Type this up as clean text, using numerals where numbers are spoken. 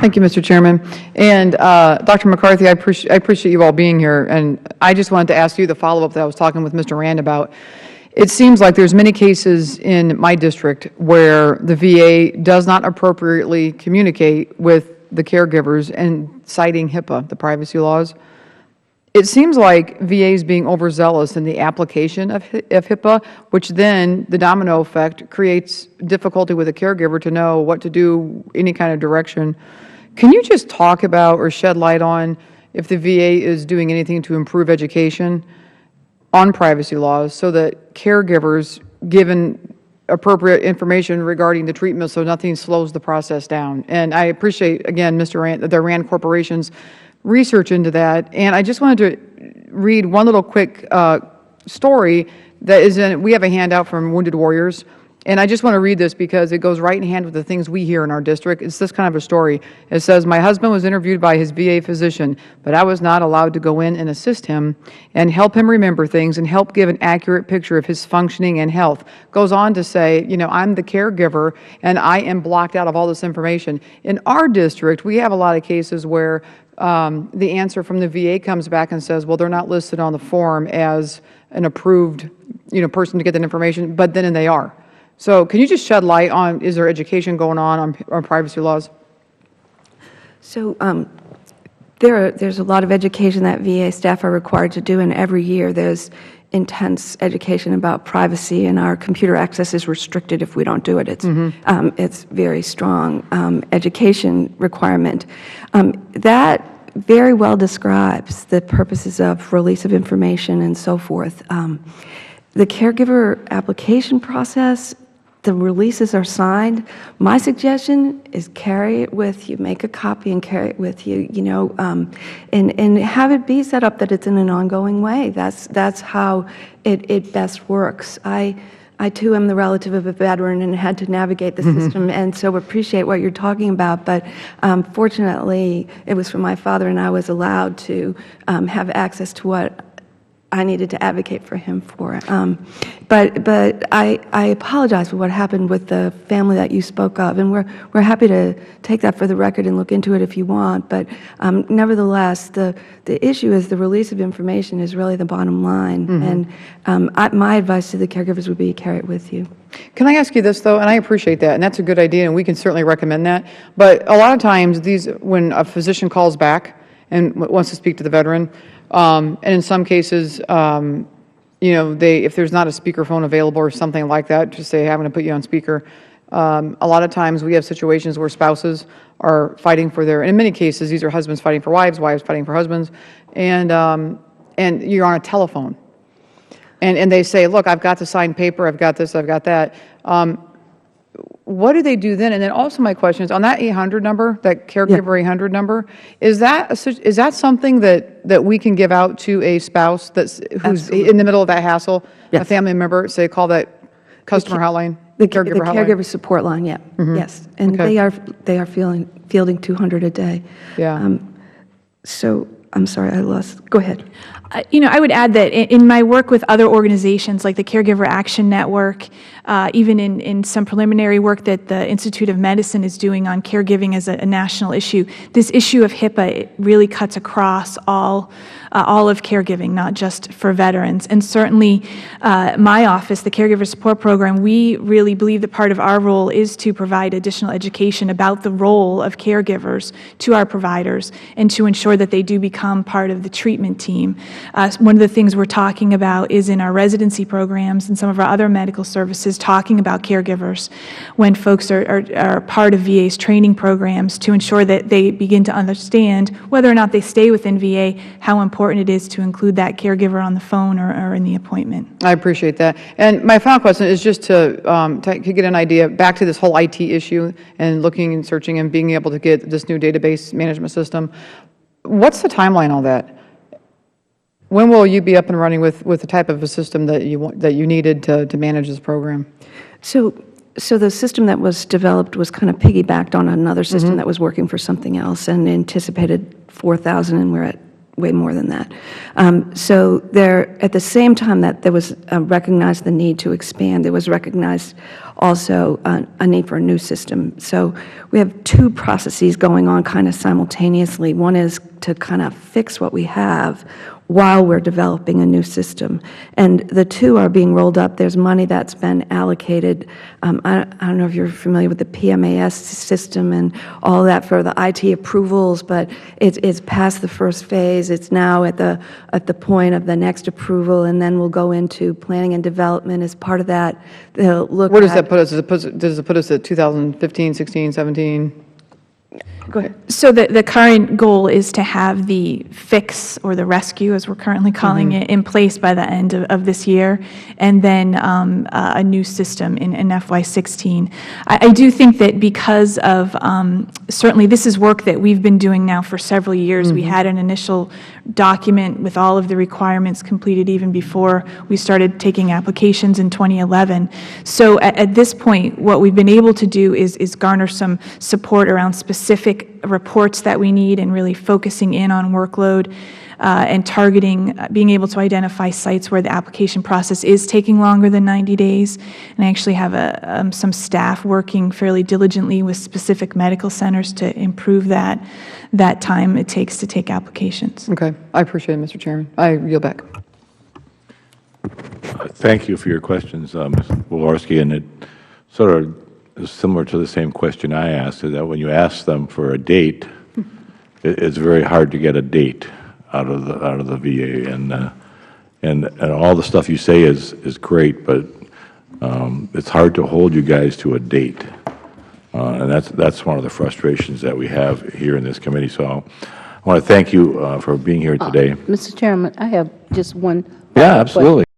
Thank you, Mr. Chairman. And Dr. McCarthy, I appreciate you all being here. And I just wanted to ask you the follow-up that I was talking with Mr. Rand about. It seems like there's many cases in my district where the VA does not appropriately communicate with the caregivers and citing HIPAA, the privacy laws. It seems like VA is being overzealous in the application of HIPAA, which then the domino effect creates difficulty with a caregiver to know what to do, any kind of direction. Can you just talk about or shed light on if the VA is doing anything to improve education on privacy laws so that caregivers given appropriate information regarding the treatment so nothing slows the process down? And I appreciate, again, Mr. Rand, the Rand Corporation's research into that. And I just wanted to read one little quick story that is in, we have a handout from Wounded Warriors. And I just want to read this because it goes right in hand with the things we hear in our district. It's this kind of a story. It says, my husband was interviewed by his VA physician, but I was not allowed to go in and assist him and help him remember things and help give an accurate picture of his functioning and health. Goes on to say, you know, I'm the caregiver and I am blocked out of all this information. In our district, we have a lot of cases where the answer from the VA comes back and says, well, they're not listed on the form as an approved, you know, person to get that information, but then they are. So can you just shed light on, is there education going on privacy laws? So there's a lot of education that VA staff are required to do, and every year there's intense education about privacy, and our computer access is restricted if we don't do it. It's very strong education requirement. That very well describes the purposes of release of information and so forth. The caregiver application process, the releases are signed. My suggestion is carry it with you, make a copy and carry it with you, you know, and have it be set up that it's in an ongoing way. That's how it best works. I too am the relative of a veteran and had to navigate the system, and so appreciate what you're talking about. But fortunately, it was for my father, and I was allowed to have access to what I needed to advocate for him for. But I apologize for what happened with the family that you spoke of, and we're happy to take that for the record and look into it if you want. But nevertheless, the issue is the release of information is really the bottom line. And my advice to the caregivers would be carry it with you. Can I ask you this, though? And I appreciate that, and that's a good idea, and we can certainly recommend that. But a lot of times, when a physician calls back and wants to speak to the veteran, and in some cases, you know, if there's not a speakerphone available or something like that, just say, hey, I'm going to put you on speaker. A lot of times we have situations where spouses are fighting for and in many cases, these are husbands fighting for wives, wives fighting for husbands, and you're on a telephone. And they say, look, I've got the signed paper, I've got this, I've got that. What do they do then? And then also my question is, on that 800 number, that caregiver 800 number, is that something that we can give out to a spouse who's in the middle of that hassle, a family member, say call that customer hotline, the caregiver hotline? Caregiver support line, yes. And they are fielding 200 a day. Yeah. So I'm sorry, I lost. Go ahead. You know, I would add that in my work with other organizations like the Caregiver Action Network, even in some preliminary work that the Institute of Medicine is doing on caregiving as a national issue, this issue of HIPAA really cuts across all of caregiving, not just for veterans. And certainly my office, the Caregiver Support Program, we really believe that part of our role is to provide additional education about the role of caregivers to our providers and to ensure that they do become part of the treatment team. One of the things we're talking about is in our residency programs and some of our other medical services talking about caregivers when folks are part of VA's training programs to ensure that they begin to understand whether or not they stay within VA, how important it is to include that caregiver on the phone or in the appointment. I appreciate that. And my final question is just to get an idea, back to this whole IT issue and looking and searching and being able to get this new database management system. What's the timeline on that? When will you be up and running with the type of a system that you needed to manage this program? So the system that was developed was kind of piggybacked on another system that was working for something else and anticipated 4,000, and we're at way more than that. So there, at the same time that there was recognized the need to expand, there was recognized also a need for a new system. So we have two processes going on kind of simultaneously. One is to kind of fix what we have while we're developing a new system. And the two are being rolled up. There's money that's been allocated. I don't know if you're familiar with the PMAS system and all that for the IT approvals, but it's past the first phase. It's now at the point of the next approval, and then we'll go into planning and development as part of that. They'll look Where does at- that put us? Does it put us at 2015, 16, 17? Go ahead. So the current goal is to have the fix, or the rescue, as we're currently calling it, in place by the end of this year, and then a new system in FY16. I do think that because of, certainly this is work that we've been doing now for several years. We had an initial document with all of the requirements completed even before we started taking applications in 2011. So at this point, what we've been able to do is garner some support around specific reports that we need, and really focusing in on workload and targeting, being able to identify sites where the application process is taking longer than 90 days. And I actually have some staff working fairly diligently with specific medical centers to improve that time it takes to take applications. Okay, I appreciate it, Mr. Chairman. I yield back. Thank you for your questions, Ms. Walorski, and it sort of is similar to the same question I asked, is that when you ask them for a date, it's very hard to get a date out of the VA, and all the stuff you say is great, but it's hard to hold you guys to a date, and that's one of the frustrations that we have here in this committee. So I want to thank you for being here today. Mr. Chairman, I have just one. Yeah, absolutely.